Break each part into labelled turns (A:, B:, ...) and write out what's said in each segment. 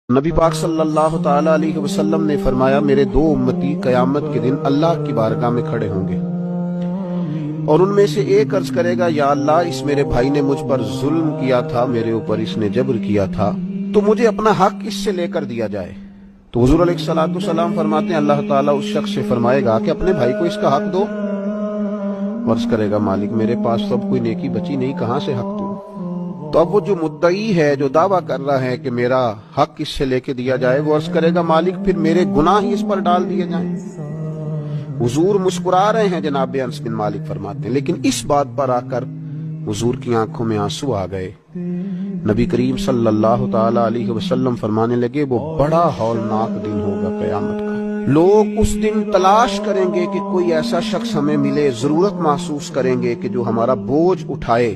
A: نبی پاک صلی اللہ تعالی علیہ وسلم نے فرمایا میرے دو امتی قیامت کے دن اللہ کی بارگاہ میں کھڑے ہوں گے اور ان میں سے ایک عرض کرے گا یا اللہ اس میرے بھائی نے مجھ پر ظلم کیا تھا، میرے اوپر اس نے جبر کیا تھا، تو مجھے اپنا حق اس سے لے کر دیا جائے۔ تو حضور علیہ الصلوۃ والسلام فرماتے ہیں اللہ تعالیٰ اس شخص سے فرمائے گا کہ اپنے بھائی کو اس کا حق دو۔ عرض کرے گا مالک میرے پاس تو اب کوئی نیکی بچی نہیں، کہاں سے حق دوں؟ تو اب وہ جو مدعی ہے جو دعویٰ کر رہا ہے کہ میرا حق اس سے لے کے دیا جائے، وہ عرض کرے گا مالک پھر میرے گناہ ہی اس پر ڈال دیے جائیں۔ حضور مسکرا رہے ہیں، جناب انس بن مالک فرماتے ہیں، لیکن اس بات پر آ کر حضور کی آنکھوں میں آنسو آ گئے۔ نبی کریم صلی اللہ تعالی علیہ وسلم فرمانے لگے وہ بڑا ہولناک دن ہوگا قیامت کا۔ لوگ اس دن تلاش کریں گے کہ کوئی ایسا شخص ہمیں ملے، ضرورت محسوس کریں گے کہ جو ہمارا بوجھ اٹھائے۔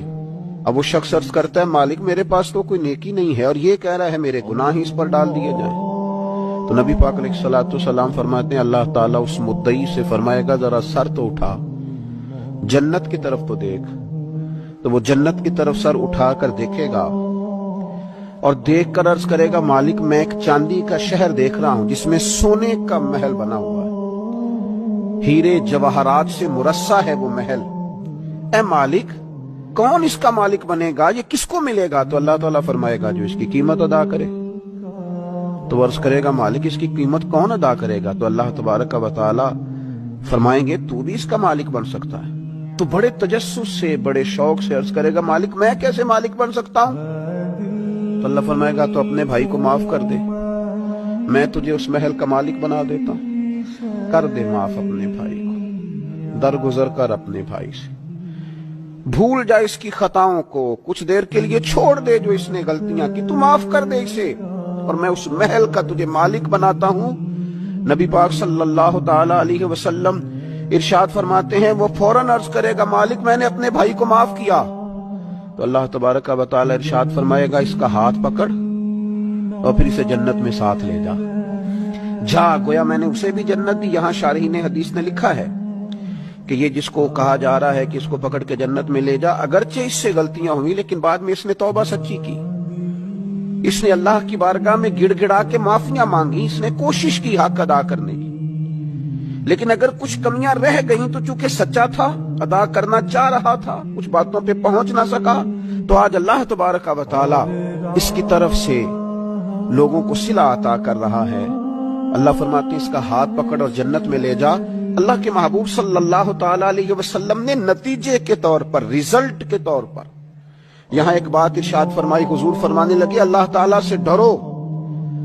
A: اب وہ شخص عرض کرتا ہے مالک میرے پاس تو کوئی نیکی نہیں ہے اور یہ کہہ رہا ہے میرے گناہ ہی اس پر ڈال دیے جائیں۔ تو نبی پاک علیہ الصلوۃ والسلام فرماتے ہیں اللہ تعالیٰ اس مدعی سے فرمائے گا ذرا سر تو اٹھا، جنت کی طرف تو دیکھ۔ تو وہ جنت کی طرف سر اٹھا کر دیکھے گا اور دیکھ کر عرض کرے گا مالک میں ایک چاندی کا شہر دیکھ رہا ہوں جس میں سونے کا محل بنا ہوا ہے، ہیرے جواہرات سے مرصع ہے وہ محل۔ اے مالک کون اس کا مالک بنے گا، یہ کس کو ملے گا؟ تو اللہ تعالیٰ فرمائے گا جو اس کی قیمت ادا کرے۔ تو عرض کرے گا مالک اس کی قیمت کون ادا کرے گا؟ تو اللہ تبارک و تعالیٰ فرمائیں گے تو بھی اس کا مالک بن سکتا ہے۔ تو بڑے تجسس سے بڑے شوق سے عرض کرے گا مالک میں کیسے مالک بن سکتا ہوں؟ تو اللہ فرمائے گا تو اپنے بھائی کو معاف کر دے، میں تجھے اس محل کا مالک بنا دیتا ہوں۔ کر دے معاف اپنے بھائی کو، درگزر کر اپنے بھائی سے، بھول جا اس کی خطاؤں کو، کچھ دیر کے لیے چھوڑ دے جو اس نے غلطیاں کی، تو معاف کر دے اسے اور میں اس محل کا تجھے مالک بناتا ہوں۔ نبی پاک صلی اللہ تعالی علیہ وسلم ارشاد فرماتے ہیں وہ فوراً عرض کرے گا مالک میں نے اپنے بھائی کو معاف کیا۔ تو اللہ تبارک و تعالی ارشاد فرمائے گا اس کا ہاتھ پکڑ اور پھر اسے جنت میں ساتھ لے جا۔ گویا میں نے اسے بھی جنت دی۔ یہاں شارحین حدیث نے لکھا ہے کہ یہ جس کو کہا جا رہا ہے کہ اس کو پکڑ کے جنت میں لے جا، اگرچہ اس سے غلطیاں ہوئی لیکن بعد میں اس نے توبہ سچی کی، اس نے اللہ کی بارگاہ میں گڑ گڑا کے معافیاں مانگی، اس نے کوشش کی حق ادا کرنے کی۔ لیکن اگر کچھ کمیاں رہ گئیں تو چونکہ سچا تھا، ادا کرنا چاہ رہا تھا، کچھ باتوں پہ پہنچ نہ سکا، تو آج اللہ تبارک و تعالی اس کی طرف سے لوگوں کو صلہ عطا کر رہا ہے۔ اللہ فرماتے ہیں اس کا ہاتھ پکڑ اور جنت میں لے جا۔ اللہ کے محبوب صلی اللہ تعالی علیہ وسلم نے نتیجے کے طور پر، ریزلٹ کے طور پر یہاں ایک بات ارشاد فرمائی، حضور فرمانے لگے اللہ تعالیٰ سے ڈرو